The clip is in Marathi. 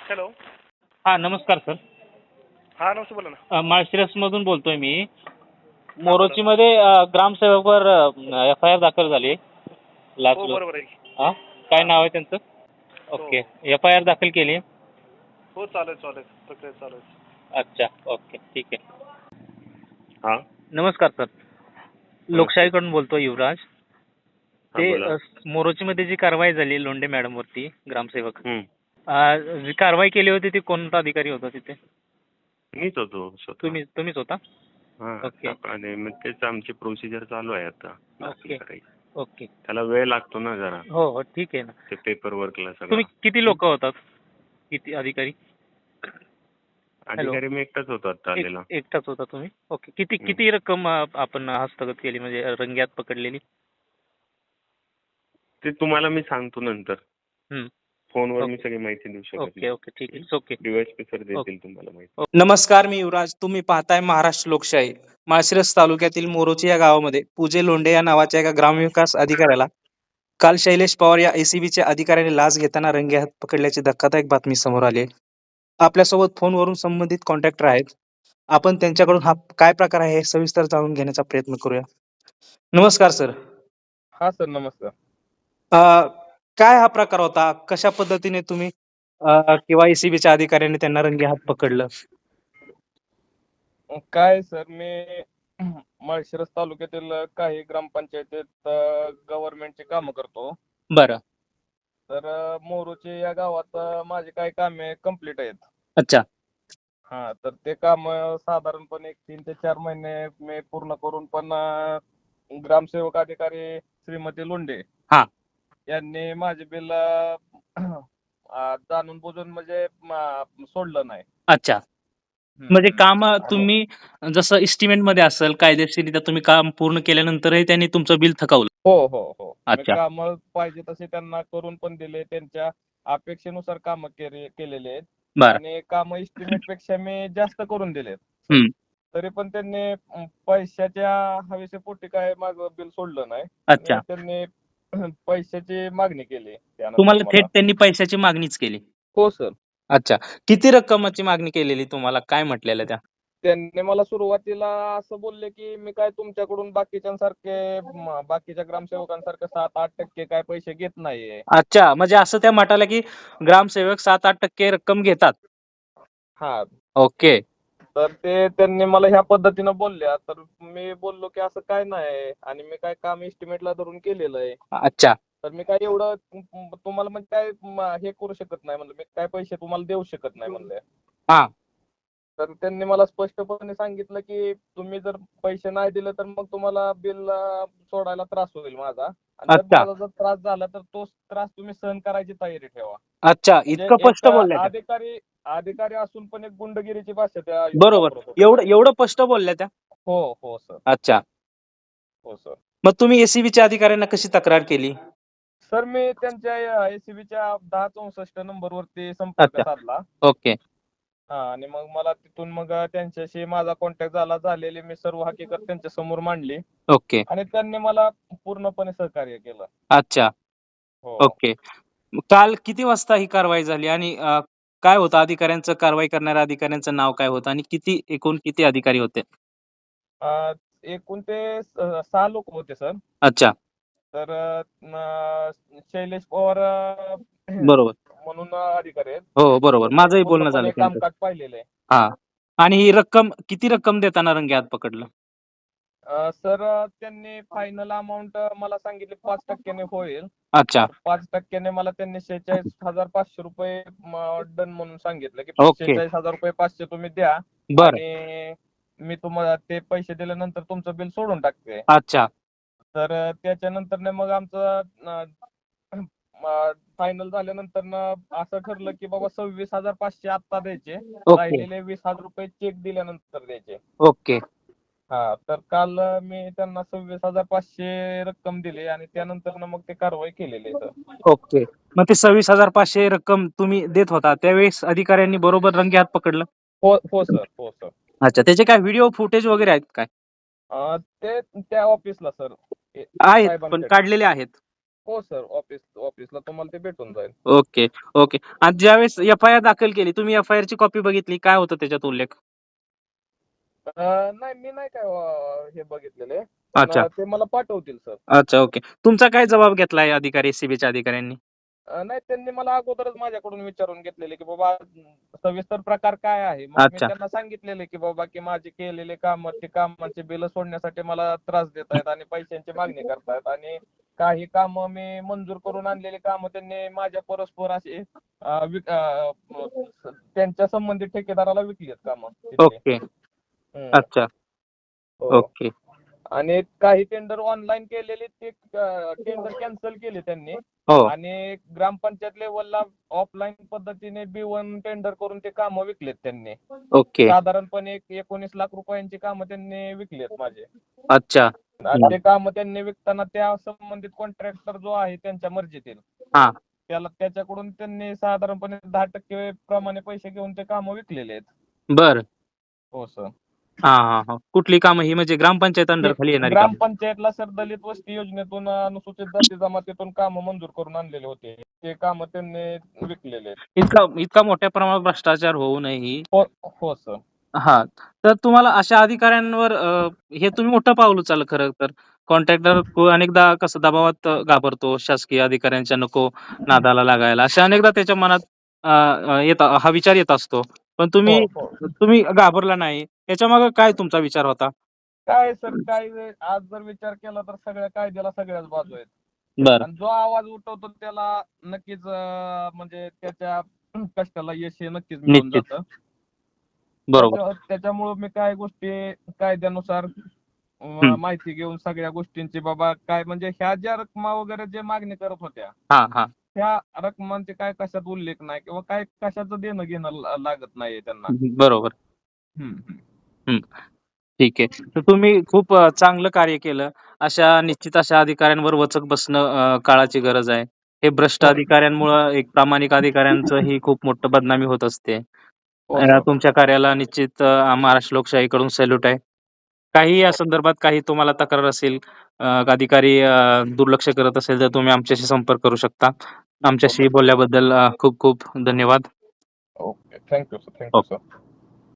हॅलो. हा नमस्कार सर. हा नमस्ते, बोला ना. माळशिरसमधून बोलतोय मी. बोला. मोरोचीमध्ये ग्रामसेवकवर FIR दाखल झाली हो लाचलुचपत. बरोबर आहे की. हा काय हां नाव आहे त्यांचं? हो ओके. हो FIR दाखल केली. हो चालेल चालेल, प्रक्रिया चालू आहे. अच्छा ओके ठीक आहे. हा नमस्कार सर. नमस्ते. लोकशाहीकडून बोलतोय युवराज. हा ते बोला. मोरोचीमध्ये जी कारवाई झाली लोंढे मॅडम वरती ग्रामसेवक, हम्म. जी कारवाई केली होती ती कोणता अधिकारी होता तिथे? मीच होतो स्वतः. तुम्हीच होता? ओके हा आणि मग तेच आमची प्रोसिजर चालू आहे आता दाखल ओके करायची. ओके. त्याला वेळ लागतो ना जरा, हो हो ठीक आहे ना. ते पेपर वर्कला सगळं. तुम्ही किती लोक होतात? किती अधिकारी? हॅलो. अधिकारी मी एकटाच होतो आता आलेला. एकटाच होता तुम्ही? ओके. किती हम्म. किती रक्कम आपण हस्तगत केली, म्हणजे रंग्यात पकडलेली? ते तुम्हाला मी सांगतो नंतर. हम्म. फोनवर मी ओके सगळी माहिती देऊ शकत ओके नाही. ओके ठीक आहे. ओके डीवायएसपी सर देतील ओके. तुम्हाला माहिती. नमस्कार, मी युवराज. तुम्ही पाहताय महाराष्ट्र लोकशाही. माळशिरस तालुक्यातील मोरोची या गावामध्ये पूजे लोंढे या नावाच्या एका ग्रामविकास अधिकाऱ्याला काल शैलेश पवार या ACBच्या अधिकाऱ्याने लाच घेताना रंगेहात पकडल्याची धक्कादायक बातमी समोर आली आहे. आपल्यासोबत फोनवरून संबंधित कॉन्टॅक्टर आहेत. आपण त्यांच्याकडून हा काय प्रकार आहे हे सविस्तर जाणून घेण्याचा प्रयत्न करूया. नमस्कार सर. हा सर नमस्कार. अ, काय हा प्रकार होता? कशा पद्धतीने तुम्ही किंवा ACBच्या अधिकाऱ्याने त्यांना रंगेहात पकडलं? काय सर, मी माळशिरस तालुक्यातील काही ग्रामपंचायतीत गव्हर्नमेंटची कामं करतो. बरं. तर मोरूचे या गावात माझी काही कामे कंप्लीट आहेत. अच्छा. हा, तर ते काम साधारणपणे 3 ते 4 महिने मी पूर्ण करून पण ग्रामसेवक अधिकारी श्रीमती लोंढे हा. यांनी माझे बिल जाणून बुजून म्हणजे सोडलं नाही. अच्छा. म्हणजे काम आणि तुम्ही जसं इस्टिमेट मध्ये असेल कायदेशीररित्या तुम्ही काम पूर्ण केल्यानंतरही त्यांनी तुमचं बिल थकवलं. हो हो हो, मी अच्छा. काम पाहिजे तसे त्यांना करून पण दिले. त्यांच्या अपेक्षेनुसार काम केलेले आहेत बर. आणि काम इस्टिमेट पेक्षा मी जास्त करून दिलेत. हम्म. तरी पण त्यांनी पैशाच्या हवेशीपोटी काय माझं बिल सोडलं नाही. अच्छा. आणि त्यांनी पैशाची मागणी केली त्यानंतर तुम्हाला मला. थेट त्यांनी पैशाची मागणीच केली? हो सर. अच्छा. किती रक्कमाची मागणी केलेली, तुम्हाला काय म्हटलेलं त्या? त्यांनी मला सुरुवातीला असं बोलले की मी काय तुमच्याकडून बाकीच्या ग्रामसेवकांसारखं 7-8% काय पैसे घेत नाहीये. अच्छा, म्हणजे असं त्या म्हणाल्या की ग्रामसेवक 7-8% रक्कम घेतात. हा, ओके. तर त्यांनी मला ह्या पद्धतीनं बोलल्या. तर मी बोललो की असं काय नाही आणि मी काय काम इस्टिमेटला धरून केलेलं आहे. अच्छा. तर मी काय एवढं तुम्हाला म्हणजे काय हे करू शकत नाही म्हणलं. मी काय पैसे तुम्हाला देऊ शकत नाही म्हणलं. हा. तर त्यांनी मला स्पष्टपणे सांगितलं की तुम्ही जर पैसे नाही दिले तर मग तुम्हाला बिल सोडायला त्रास होईल माझा. आणि जर अच्छा. माझा जर त्रास झाला तर तो त्रास तुम्ही सहन करायची तयारी ठेवा. अच्छा, म्हणजे इतकं स्पष्ट एक बोलल्या त्या? अधिकारी असून पण एक गुंडगिरीची भाषा त्या बरोबर. वापरत होत्या. एवढं स्पष्ट बोलल्या त्या? हो हो सर. अच्छा. हो सर. मग तुम्ही ACBच्या अधिकाऱ्यांना कशी तक्रार केली? सर, मी त्यांच्या ACBच्या 1064 नंबरवरती संपर्क अच्छा. साधला. ओके. हा, आणि मग मला तिथून मग त्यांच्याशी माझा कॉन्टॅक्ट झालेली मी सर्व हकीकत त्यांच्या समोर मांडली ओके. आणि त्यांनी मला पूर्णपणे सहकार्य केलं. अच्छा. हो. ओके. काल किती वाजता ही कारवाई झाली आणि काय होतं अधिकाऱ्यांचं, कारवाई करणाऱ्या अधिकाऱ्यांचं नाव काय होतं आणि एकूण किती अधिकारी होते? एकूण ते 6 लोक होते सर. अच्छा. तर शैलेश पवार बरोबर. म्हणून अधिकारी आहेत. हो बरोबर. त्यांनी माझंही बोलणं झालं पूर्णपणे त्यांचं. कामकाज पाहिलेलं आहे. हा. आणि ही किती रक्कम देताना रंगेहात पकडलं? सर, त्यांनी फायनल अमाऊंट मला सांगितली 5% होईल. अच्छा. 5% मला त्यांनी 46,500 रुपये डन म्हणून सांगितलं की ओके. 46,500 तुम्ही द्या बरं. आणि मी तुम्हाला ते पैसे दिल्यानंतर तुमचं बिल सोडून टाकते. अच्छा. तर त्याच्यानंतर मग आमचं फायनल झाल्यानंतर असं ठरलं की बाबा 26,500 आत्ता द्यायचे. ओके. राहिलेले 20,000 रुपये चेक दिल्यानंतर द्यायचे. ओके. हा, तर काल मी त्यांना 26,500 रक्कम दिली आणि त्यानंतर मग ते कारवाई केलेली आहे सर. ओके. मग ते 26,500 रक्कम तुम्ही देत होता त्यावेळेस अधिकाऱ्यांनी बरोबर रंगेहात पकडलं? हो हो सर. हो सर. अच्छा. त्याचे काय व्हिडिओ फुटेज वगैरे आहेत काय? ते त्या ऑफिसला सर. आहेत, पण काढलेले आहेत? हो सर, ऑफिसला तुम्हाला ते भेटून जाईल. Okay okay. आणि ज्यावेळेस FIR दाखल केली तुम्ही FIR ची कॉपी बघितली, काय होतं त्याच्यात उल्लेख? नाही मी नाही काय हे बघितलेले, पण अच्छा ते मला पाठवतील सर. अच्छा ओके. तुमचा काय जबाब घेतलाय अधिकारी एसीबीच्या अधिकाऱ्यांनी? नाही त्यांनी मला अगोदरच माझ्याकडून विचारून घेतलेले की बाबा सविस्तर प्रकार काय आहे. मग मी अच्छा. त्यांना सांगितलेले की बाबा की माझे केलेले काम, ते कामाचे बिल सोडण्यासाठी मला त्रास देत आहेत आणि पैशांची मागणी करतायत आणि काही काम मी मंजूर करून आणलेली काम त्यांनी माझ्या परस्पर असे त्यांच्या संबंधित ठेकेदाराला विकलीत काम तिथले. ओके. अच्छा. हो. ओके. आणि काही टेंडर ऑनलाईन केलेले ते टेंडर कॅन्सल केले त्यांनी हो. आणि ग्रामपंचायत लेवलला ऑफलाईन पद्धतीने B1 टेंडर करून ते कामं विकलेत त्यांनी. ओके. साधारणपणे 19 लाख रुपयांची कामं त्यांनी विकलेत माझे. अच्छा. आणि ते कामं त्यांनी विकताना त्या संबंधित कॉन्ट्रॅक्टर जो आहे त्यांच्या मर्जीतील हा. त्याच्याकडून त्यांनी साधारणपणे 10% प्रमाणे पैसे घेऊन ते कामं विकलेले आहेत. बर. हो सर. हा हा हा. कुठली कामं ही म्हणजे ग्रामपंचायत अंडर खाली येणारी कामं? ग्रामपंचायतला सर दलित वस्ती योजनेतून अनुसूचित जाती जमातीतून कामं मंजूर करून आणलेले होते. ते कामं त्यांनी विकलेले आहेत. इतका मोठ्या प्रमाणात भ्रष्टाचार होऊ नये. हो सर. हा. तर तुम्हाला अशा अधिकाऱ्यांवर हे तुम्ही मोठं पाऊल उचललं खरं तर. कॉन्ट्रॅक्टर अनेकदा कसं दबावात घाबरतो शासकीय अधिकाऱ्यांच्या नको नादाला लागायला. अशा अनेकदा त्याच्या मनात हा विचार येत असतो. पण तुम्ही हो. तुम्ही घाबरला नाही. याच्या मागे काय तुमचा विचार होता? काय सर, काय आज जर विचार केला तर सगळ्या कायद्याला सगळ्याच बाजू आहेत. बरं. आणि जो आवाज उठवतो त्याला नक्कीच म्हणजे त्याच्या कष्टाला यश हे नक्कीच मिळून निश्चित. जातं. बरोबर. त्याच्यामुळे मी काय गोष्टी कायद्यानुसार माहिती घेऊन सगळ्या गोष्टींची बाबा काय म्हणजे ह्या ज्या रकमा वगैरे जे मागणी करत होत्या हा हा. त्या रकमांचे काय कशात उल्लेख नाही किंवा काय कशाचं देणं घेणं लागत नाहीये त्यांना. बरोबर. हम्म. ठीक आहे. तर तुम्ही खूप चांगलं कार्य केलं. निश्चित अशा अधिकाऱ्यांवर वचक बसणं काळाची गरज आहे. हे भ्रष्ट हो. अधिकाऱ्यांमुळं एक प्रामाणिक अधिकाऱ्यांचं ही खूप मोठं बदनामी होत असते. हो सर. तुमच्या कार्याला निश्चित महाराष्ट्र लोकशाहीकडून सॅल्यूट आहे. काही या संदर्भात काही तुम्हाला तक्रार असेल, अधिकारी दुर्लक्ष करत असेल तर तुम्ही आमच्याशी संपर्क करू शकता. आमच्याशी बोलल्याबद्दल खूप खूप धन्यवाद. ओके. Thank you sir.